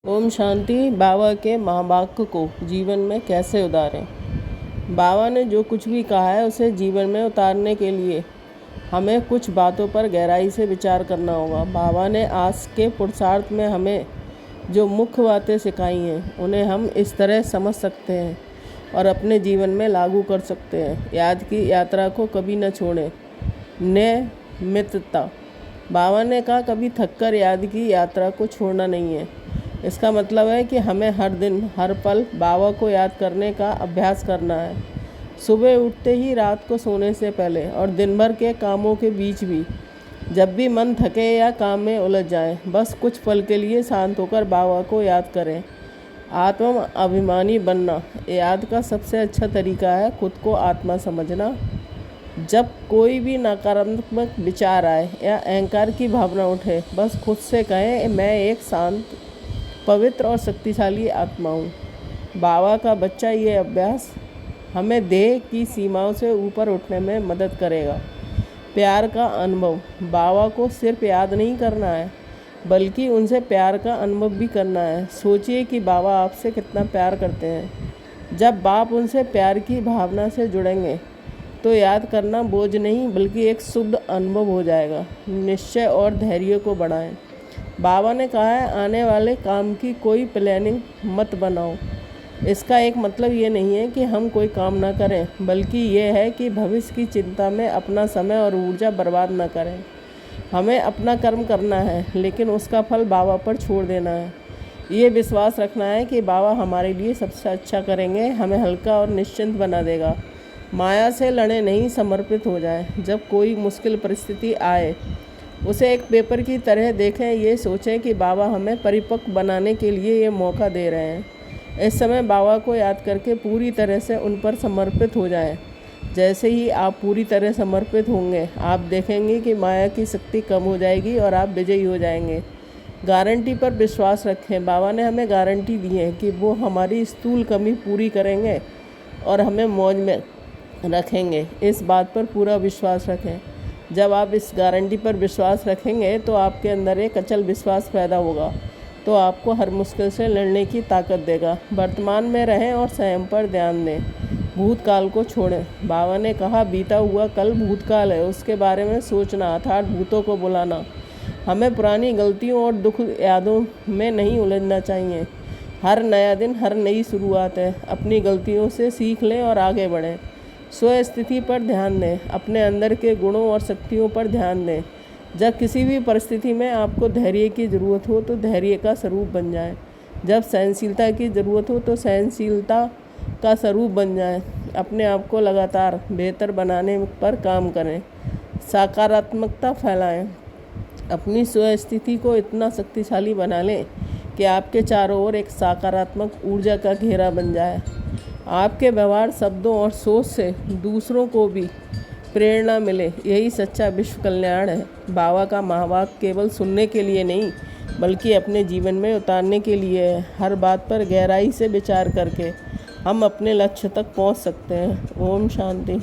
ओम शांति। बाबा के महावाक्य को जीवन में कैसे उतारें। बाबा ने जो कुछ भी कहा है उसे जीवन में उतारने के लिए हमें कुछ बातों पर गहराई से विचार करना होगा। बाबा ने आज के पुरुषार्थ में हमें जो मुख्य बातें सिखाई हैं उन्हें हम इस तरह समझ सकते हैं और अपने जीवन में लागू कर सकते हैं। याद की यात्रा को कभी न छोड़ें। नियमितता। बाबा ने कहा कभी थककर याद की यात्रा को छोड़ना नहीं है। इसका मतलब है कि हमें हर दिन हर पल बाबा को याद करने का अभ्यास करना है। सुबह उठते ही, रात को सोने से पहले और दिन भर के कामों के बीच भी। जब भी मन थके या काम में उलझ जाए, बस कुछ पल के लिए शांत होकर बाबा को याद करें। आत्म अभिमानी बनना। याद का सबसे अच्छा तरीका है खुद को आत्मा समझना। जब कोई भी नकारात्मक विचार आए या अहंकार की भावना उठे, बस खुद से कहें, मैं एक शांत, पवित्र और शक्तिशाली आत्मा हूँ। बाबा का बच्चा ये अभ्यास हमें देह की सीमाओं से ऊपर उठने में मदद करेगा। प्यार का अनुभव। बाबा को सिर्फ याद नहीं करना है, बल्कि उनसे प्यार का अनुभव भी करना है। सोचिए कि बाबा आपसे कितना प्यार करते हैं। जब आप उनसे प्यार की भावना से जुड़ेंगे तो याद करना बोझ नहीं, बल्कि एक शुद्ध अनुभव हो जाएगा। निश्चय और धैर्य को बढ़ाएं। बाबा ने कहा है, आने वाले काम की कोई प्लानिंग मत बनाओ। इसका एक मतलब ये नहीं है कि हम कोई काम ना करें, बल्कि ये है कि भविष्य की चिंता में अपना समय और ऊर्जा बर्बाद ना करें। हमें अपना कर्म करना है, लेकिन उसका फल बाबा पर छोड़ देना है। ये विश्वास रखना है कि बाबा हमारे लिए सबसे अच्छा करेंगे, हमें हल्का और निश्चिंत बना देगा। माया से लड़े नहीं, समर्पित हो जाएं। जब कोई मुश्किल परिस्थिति आए, उसे एक पेपर की तरह देखें। ये सोचें कि बाबा हमें परिपक्व बनाने के लिए ये मौका दे रहे हैं। इस समय बाबा को याद करके पूरी तरह से उन पर समर्पित हो जाएं। जैसे ही आप पूरी तरह समर्पित होंगे, आप देखेंगे कि माया की शक्ति कम हो जाएगी और आप विजयी हो जाएंगे। गारंटी पर विश्वास रखें। बाबा ने हमें गारंटी दी है कि वो हमारी स्थूल कमी पूरी करेंगे और हमें मौज में रखेंगे। इस बात पर पूरा विश्वास रखें। जब आप इस गारंटी पर विश्वास रखेंगे तो आपके अंदर एक अचल विश्वास पैदा होगा, तो आपको हर मुश्किल से लड़ने की ताकत देगा। वर्तमान में रहें और स्वयं पर ध्यान दें। भूतकाल को छोड़ें। बाबा ने कहा, बीता हुआ कल भूतकाल है, उसके बारे में सोचना अर्थात भूतों को बुलाना। हमें पुरानी गलतियों और दुख यादों में नहीं उलझना चाहिए। हर नया दिन हर नई शुरुआत है। अपनी गलतियों से सीख लें और आगे बढ़ें। स्व स्थिति पर ध्यान दें। अपने अंदर के गुणों और शक्तियों पर ध्यान दें। जब किसी भी परिस्थिति में आपको धैर्य की ज़रूरत हो तो धैर्य का स्वरूप बन जाएं। जब सहनशीलता की ज़रूरत हो तो सहनशीलता का स्वरूप बन जाएं। अपने आप को लगातार बेहतर बनाने पर काम करें। सकारात्मकता फैलाएं। अपनी स्व स्थिति को इतना शक्तिशाली बना लें कि आपके चारों ओर एक सकारात्मक ऊर्जा का घेरा बन जाए। आपके व्यवहार, शब्दों और सोच से दूसरों को भी प्रेरणा मिले। यही सच्चा विश्व कल्याण है। बाबा का महावाक्य केवल सुनने के लिए नहीं, बल्कि अपने जीवन में उतारने के लिए है। हर बात पर गहराई से विचार करके हम अपने लक्ष्य तक पहुंच सकते हैं। ओम शांति।